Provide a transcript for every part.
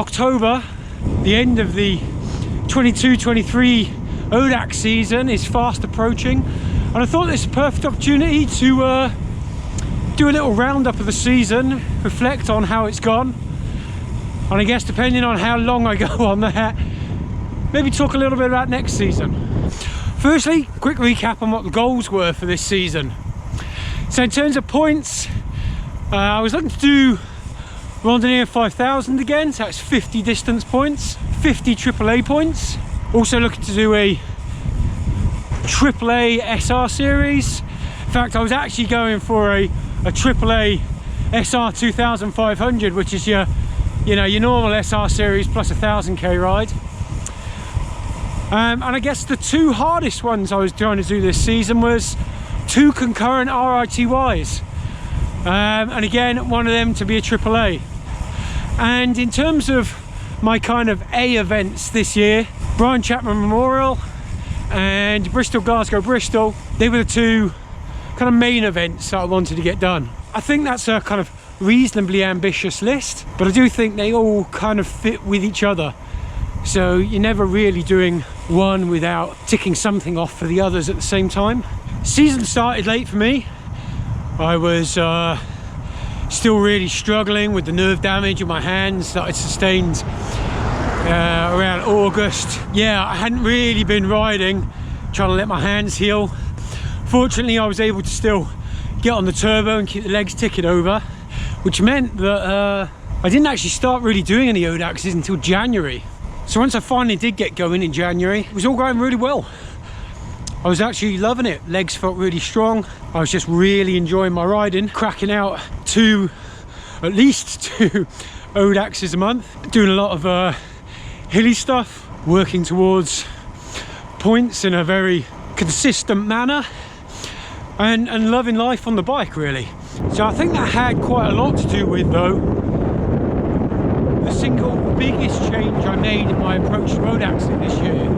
October, the end of the 22-23 ODAC season is fast approaching, and I thought this was a perfect opportunity to do a little roundup of the season, reflect on how it's gone, and I guess depending on how long I go on that, maybe talk a little bit about next season. Firstly, quick recap on what the goals were for this season. So in terms of points, I was looking to do Randonneur 5000 again, so that's 50 distance points, 50 AAA points. Also looking to do a AAA SR series. In fact, I was actually going for a AAA SR 2500, which is your normal SR series plus a 1000k ride. And I guess the two hardest ones I was trying to do this season was 2 concurrent RITYs, and again one of them to be a AAA. And in terms of my kind of A events this year, Brian Chapman Memorial and Bristol Glasgow Bristol, they were the 2 kind of main events that I wanted to get done. I think that's a kind of reasonably ambitious list, but I do think they all kind of fit with each other. So you're never really doing one without ticking something off for the others at the same time. Season started late for me. I was still really struggling with the nerve damage in my hands that I'd sustained around August. Yeah, I hadn't really been riding, trying to let my hands heal. Fortunately, I was able to still get on the turbo and keep the legs ticking over, which meant that I didn't actually start really doing any ODACs until January. So once I finally did get going in January, it was all going really well. I was actually loving it. Legs felt really strong. I was just really enjoying my riding, cracking out at least two ODACs a month, doing a lot of hilly stuff, working towards points in a very consistent manner, and loving life on the bike, really. So I think that had quite a lot to do with, though, the single biggest change I made in my approach to ODACing this year,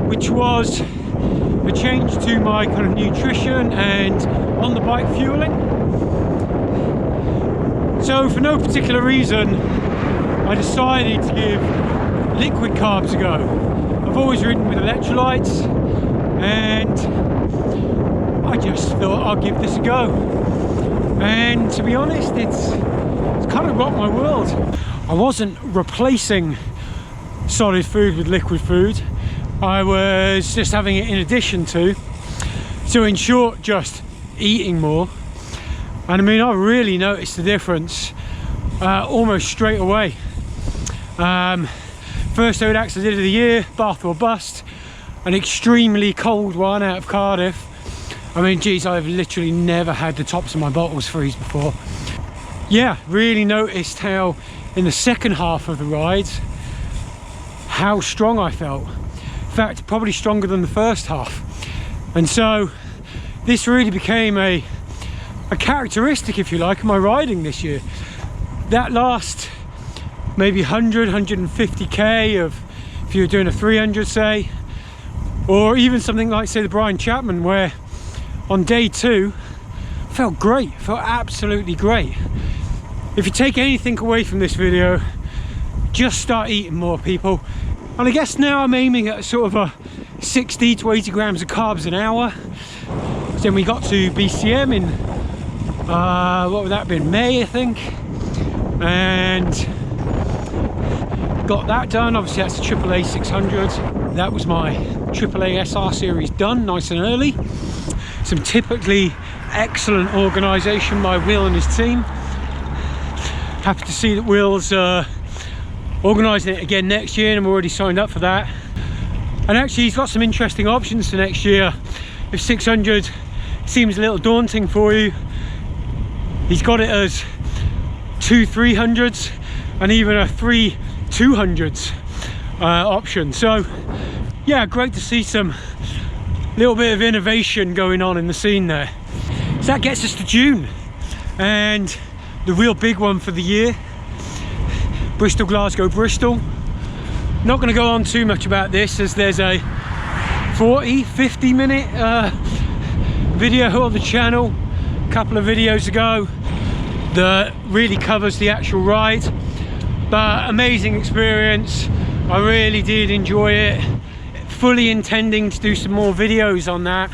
which was a change to my kind of nutrition and on the bike fueling. So for no particular reason, I decided to give liquid carbs a go. I've always ridden with electrolytes, and I just thought I'll give this a go. And to be honest, it's kind of rocked my world. I wasn't replacing solid food with liquid food. I was just having it in addition to. So in short, just eating more. And I mean, I really noticed the difference almost straight away. First ODACs I did of the year, Bath or Bust, an extremely cold one out of Cardiff. I mean, geez, I've literally never had the tops of my bottles freeze before. Yeah, really noticed how in the second half of the ride, how strong I felt. In fact, probably stronger than the first half. And so this really became a characteristic, if you like, of my riding this year. That last maybe 100, 150k of, if you were doing a 300, say, or even something like, say, the Brian Chapman, where on day 2 felt great, felt absolutely great. If you take anything away from this video, just start eating more, people. And I guess now I'm aiming at sort of a 60 to 80 grams of carbs an hour. So then we got to BCM in what would that have been, May, I think, and got that done. Obviously that's a AAA 600. That was my AAA SR series done nice and early. Some typically excellent organisation by Will and his team. Happy to see that Will's organising it again next year, and I'm already signed up for that. And actually he's got some interesting options for next year. If 600 seems a little daunting for you, he's got it as 2 300s and even a 3 200s option. So yeah, great to see some little bit of innovation going on in the scene there. So that gets us to June, and the real big one for the year, Bristol Glasgow Bristol. Not going to go on too much about this, as there's a 40-50 minute video on the channel a couple of videos ago that really covers the actual ride. But amazing experience. I really did enjoy it. Fully intending to do some more videos on that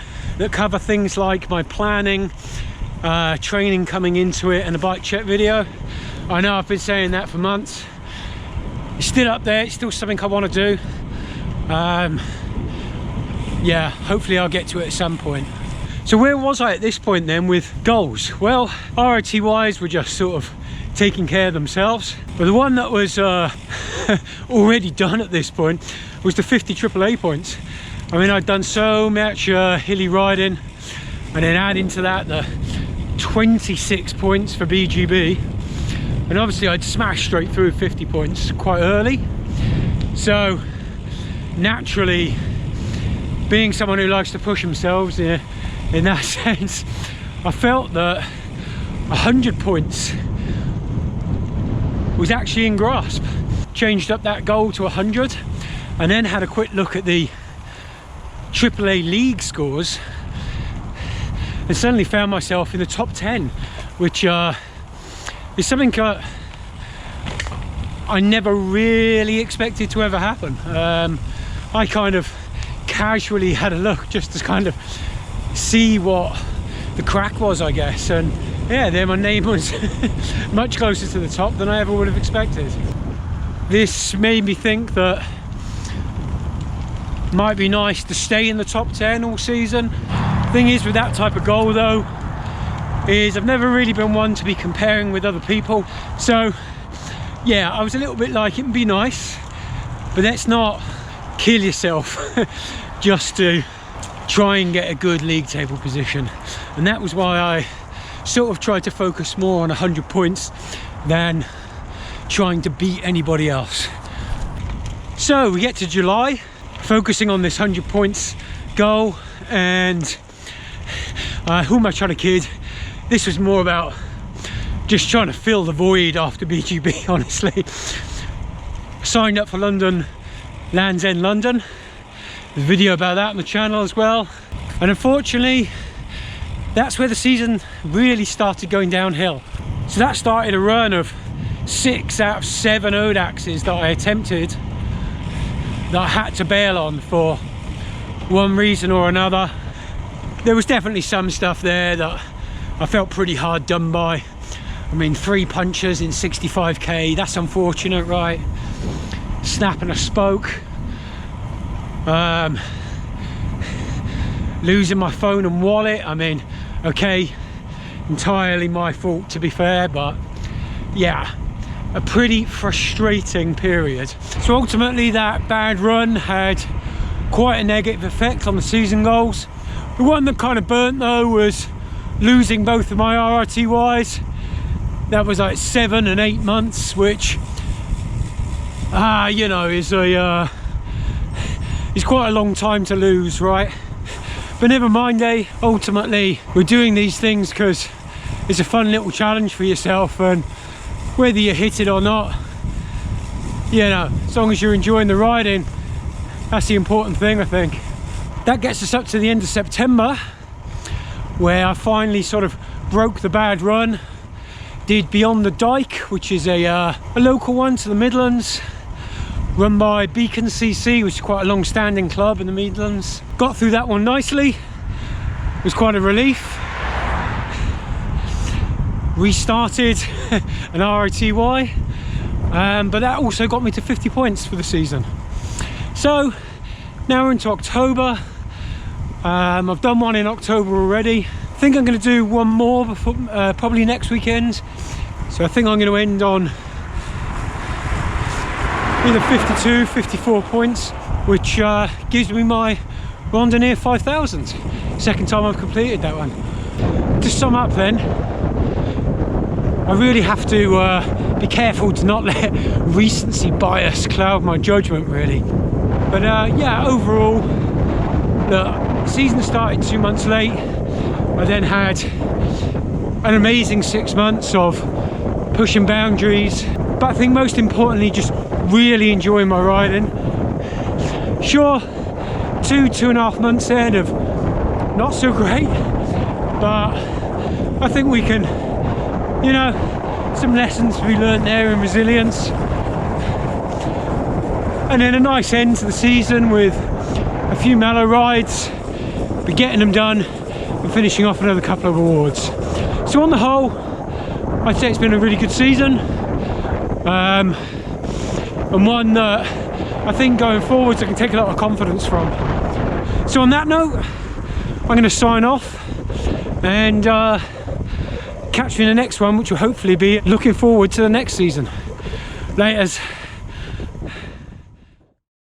cover things like my planning, training coming into it, and a bike check video. I know I've been saying that for months. It's still up there, it's still something I want to do. Yeah, hopefully I'll get to it at some point. So where was I at this point then with goals? Well, RITYs were just sort of taking care of themselves, but the one that was already done at this point was the 50 AAA points. I mean, I'd done so much hilly riding, and then add into that the 26 points for BGB, and obviously I'd smashed straight through 50 points quite early. So naturally, being someone who likes to push themselves in that sense, I felt that 100 points was actually in grasp. Changed up that goal to 100, and then had a quick look at the AAA league scores, and suddenly found myself in the top 10, which is something I never really expected to ever happen. I kind of casually had a look just to kind of see what the crack was, I guess, and yeah, then my name was much closer to the top than I ever would have expected. This made me think that it might be nice to stay in the top 10 all season. Thing is, with that type of goal though, is I've never really been one to be comparing with other people. So yeah, I was a little bit like, it would be nice, but let's not kill yourself just to try and get a good league table position. And that was why I sort of tried to focus more on 100 points than trying to beat anybody else. So we get to July, focusing on this 100 points goal, and who am I trying to kid? This was more about just trying to fill the void after BGB, honestly. Signed up for London, Land's End London. There's a video about that on the channel as well. And unfortunately, that's where the season really started going downhill. So that started a run of 6 out of 7 Odaxes that I attempted that I had to bail on for one reason or another. There was definitely some stuff there that I felt pretty hard done by. I mean, 3 punches in 65k, that's unfortunate, right? Snapping a spoke. Losing my phone and wallet. I mean, okay, entirely my fault to be fair, but yeah, a pretty frustrating period. So ultimately that bad run had quite a negative effect on the season goals. The one that kind of burnt though was losing both of my RITYs. That was like 7 and 8 months, which you know, is quite a long time to lose, right? But never mind, ultimately we're doing these things because it's a fun little challenge for yourself, and whether you hit it or not, you know, as long as you're enjoying the riding, that's the important thing, I think. That gets us up to the end of September, where I finally sort of broke the bad run. Did Beyond the Dyke, which is a local one to the Midlands, run by Beacon CC, which is quite a long-standing club in the Midlands. Got through that one nicely. It was quite a relief. Restarted an RITY, but that also got me to 50 points for the season. So now we're into October. I've done one in October already. I think I'm going to do one more before, probably next weekend. So I think I'm going to end on either 52, 54 points, which gives me my Randonneur 5000. Second time I've completed that one. To sum up then, I really have to be careful to not let recency bias cloud my judgment, really. But yeah, overall, the season started 2 months late. I then had an amazing 6 months of pushing boundaries, but I think most importantly, just really enjoying my riding. Sure, 2.5 months in of not so great, but I think we can, you know, some lessons to be learned there in resilience. and then a nice end to the season with a few mellow rides, but getting them done and finishing off another couple of awards. So on the whole, I'd say it's been a really good season, and one that I think going forwards I can take a lot of confidence from. So on that note, I'm going to sign off and catch you in the next one, which will hopefully be looking forward to the next season. Laters.